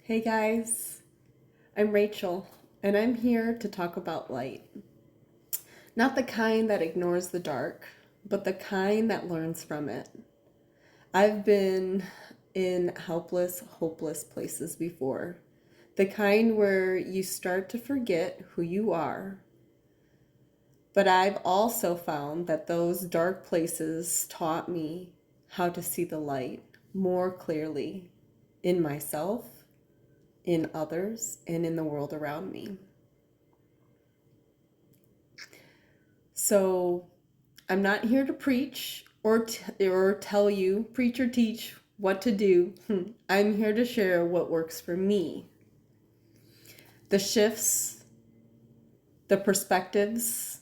Hey guys, I'm Rachel, and I'm here to talk about light. Not the kind that ignores the dark, but the kind that learns from it. I've been in helpless, hopeless places before. The kind where you start to forget who you are. But I've also found that those dark places taught me how to see the light more clearly in myself, in others, and in the world around me. So I'm not here to preach or tell you, preach or teach what to do. I'm here to share what works for me. The shifts, the perspectives,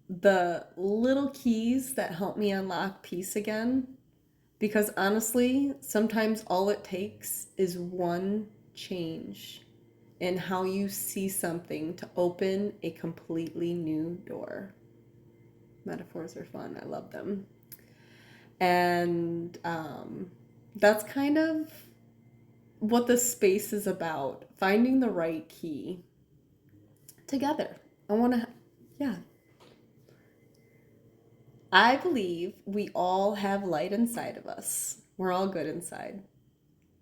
the little keys that help me unlock peace again. Because honestly, sometimes all it takes is one change in how you see something to open a completely new door. Metaphors are fun. I love them. And that's kind of what the space is about, finding the right key together. I want to, yeah. I believe we all have light inside of us. We're all good inside.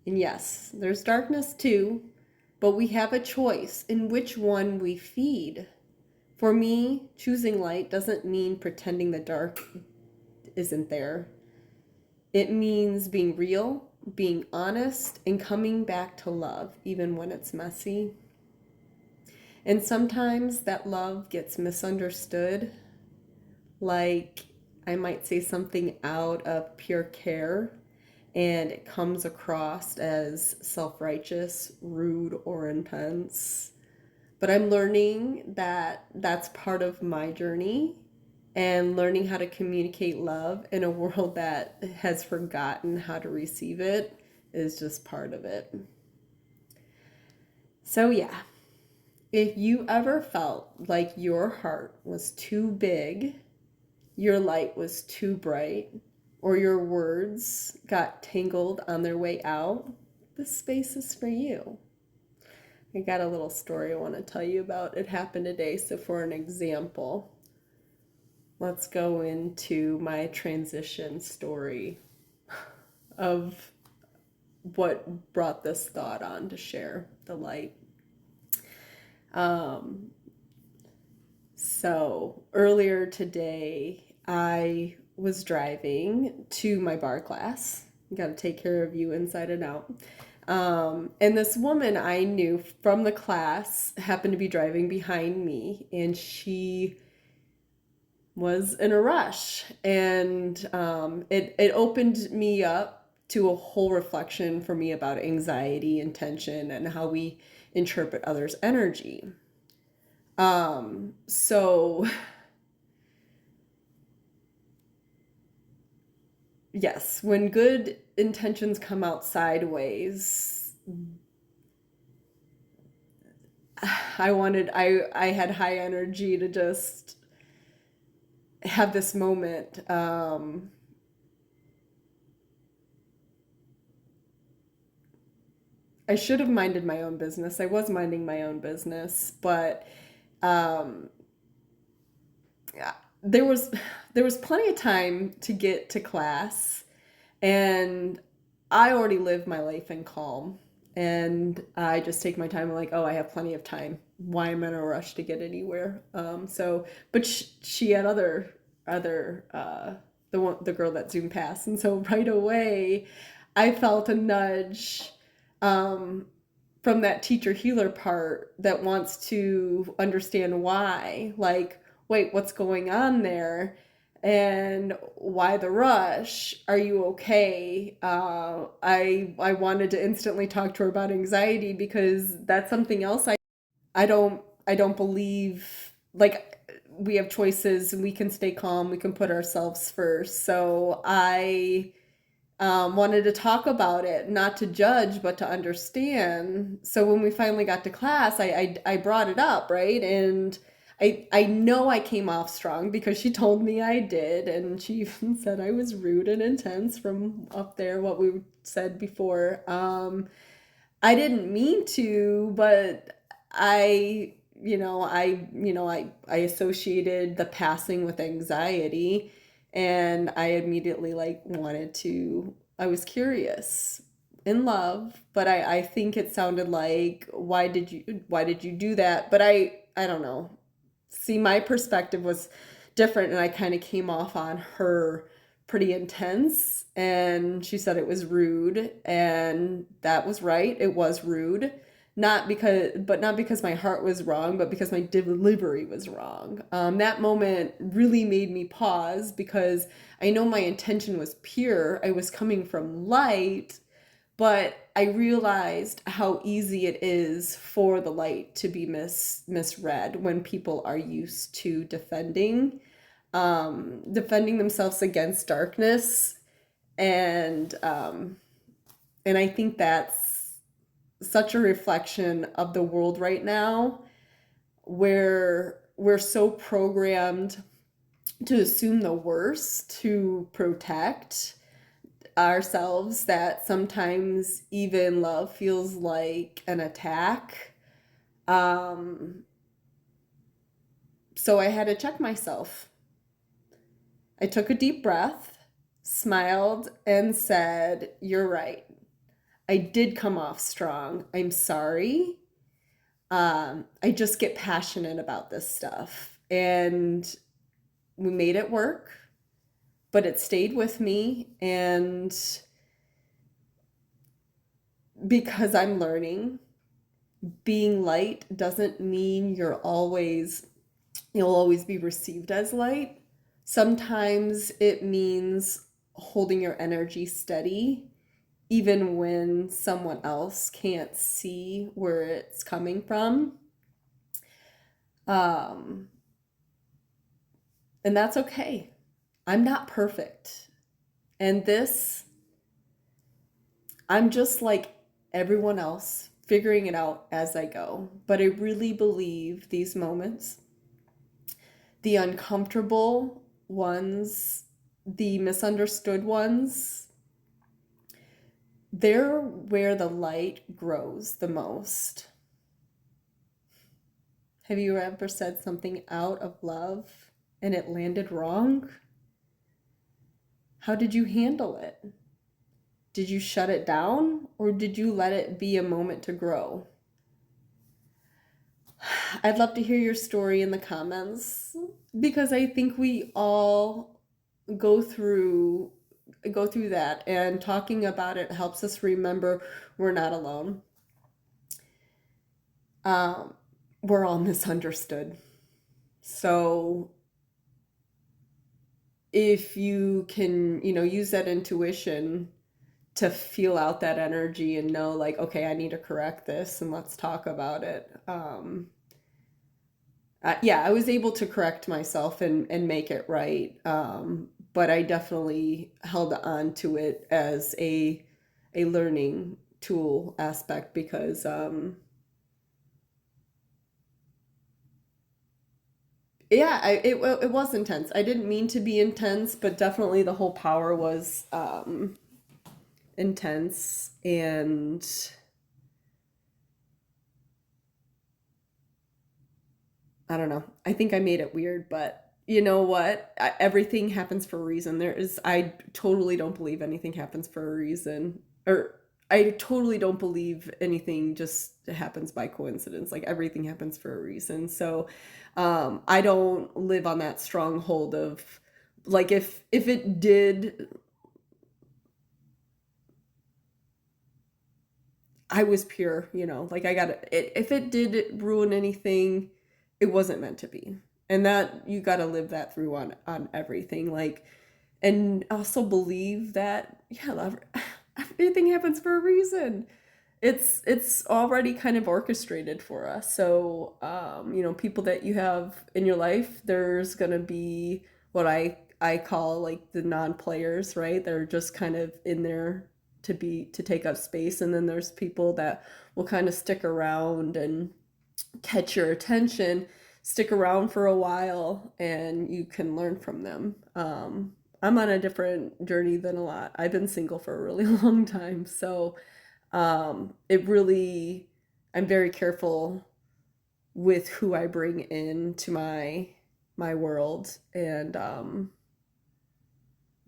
And yes, there's darkness too, but we have a choice in which one we feed. For me, choosing light doesn't mean pretending the dark isn't there. It means being real, being honest, and coming back to love, even when it's messy. And sometimes that love gets misunderstood. Like I might say something out of pure care, and it comes across as self righteous, rude, or intense. But I'm learning that that's part of my journey, and learning how to communicate love in a world that has forgotten how to receive it is just part of it. So, yeah, if you ever felt like your heart was too big, your light was too bright, or your words got tangled on their way out, this space is for you. I got a little story I want to tell you about. It happened today. So, for an example, let's go into my transition story of what brought this thought on to share the light. Um, so earlier today, I was driving to my bar class. Got to take care of you inside and out. And this woman I knew from the class happened to be driving behind me, and she was in a rush. And it opened me up to a whole reflection for me about anxiety and tension and how we interpret others' energy. So yes, when good intentions come out sideways, I had high energy to just have this moment. I should have minded my own business. I was minding my own business, but um, yeah, there was plenty of time to get to class, and I already live my life in calm. And I just take my time. I'm like, oh, I have plenty of time. Why am I in a rush to get anywhere? But she had the girl that zoomed past, and so right away, I felt a nudge um, from that teacher healer part that wants to understand why. Like, wait, what's going on there? And why the rush? Are you okay? I wanted to instantly talk to her about anxiety because that's something else I don't believe, like, we have choices and we can stay calm, we can put ourselves first. So I wanted to talk about it, not to judge, but to understand. So when we finally got to class, I brought it up, right? And I know I came off strong because she told me I did, and she even said I was rude and intense from up there, what we said before. I didn't mean to, but I associated the passing with anxiety, and I immediately like wanted to, I was curious in love, but I think it sounded like, why did you do that? But I don't know. See, my perspective was different, and I kind of came off on her pretty intense, and she said it was rude, and that was right. It was rude. Not because my heart was wrong, but because my delivery was wrong. That moment really made me pause because I know my intention was pure. I was coming from light, but I realized how easy it is for the light to be misread when people are used to defending themselves against darkness, and and I think that's such a reflection of the world right now, where we're so programmed to assume the worst to protect ourselves that sometimes even love feels like an attack. Um, so I had to check myself. I took a deep breath, smiled, and said, "You're right. I did come off strong. I'm sorry. I just get passionate about this stuff." And we made it work, but it stayed with me. And because I'm learning, being light doesn't mean you'll always be received as light. Sometimes it means holding your energy steady even when someone else can't see where it's coming from. Um, and that's okay. I'm not perfect. And I'm just like everyone else, figuring it out as I go. But I really believe these moments, the uncomfortable ones, the misunderstood ones, they're where the light grows the most. Have you ever said something out of love and it landed wrong? How did you handle it? Did you shut it down or did you let it be a moment to grow? I'd love to hear your story in the comments because I think we all go through go through that, and talking about it helps us remember we're not alone. Um, we're all misunderstood. So if you can, use that intuition to feel out that energy and know, like, okay, I need to correct this and let's talk about it. Yeah, I was able to correct myself and make it right. But I definitely held on to it as a learning tool aspect because yeah, it was intense. I didn't mean to be intense, but definitely the whole power was intense. And I don't know. I think I made it weird, but you know what? Everything happens for a reason. I totally don't believe anything happens for a reason. Or I totally don't believe anything just happens by coincidence. Like everything happens for a reason. So I don't live on that stronghold of, like, if it did, I was pure, like I got it. If it did ruin anything, it wasn't meant to be. And that you got to live that through on everything. Like, and also believe that, yeah, everything happens for a reason. It's already kind of orchestrated for us. So, people that you have in your life, there's gonna be what I call like the non-players, right? They're just kind of in there to take up space, and then there's people that will kind of stick around and catch your attention, stick around for a while, and you can learn from them. I'm on a different journey than a lot. I've been single for a really long time, so It really, I'm very careful with who I bring into my world. And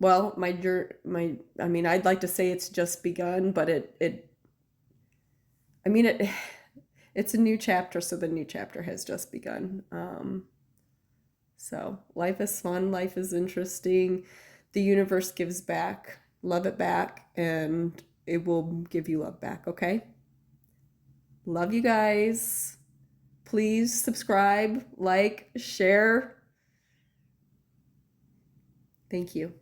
well, I mean, I'd like to say it's just begun, but I mean, it's a new chapter, so the new chapter has just begun. So life is fun, life is interesting. The universe gives back, love it back, and it will give you love back, okay? Love you guys. Please subscribe, like, share. Thank you.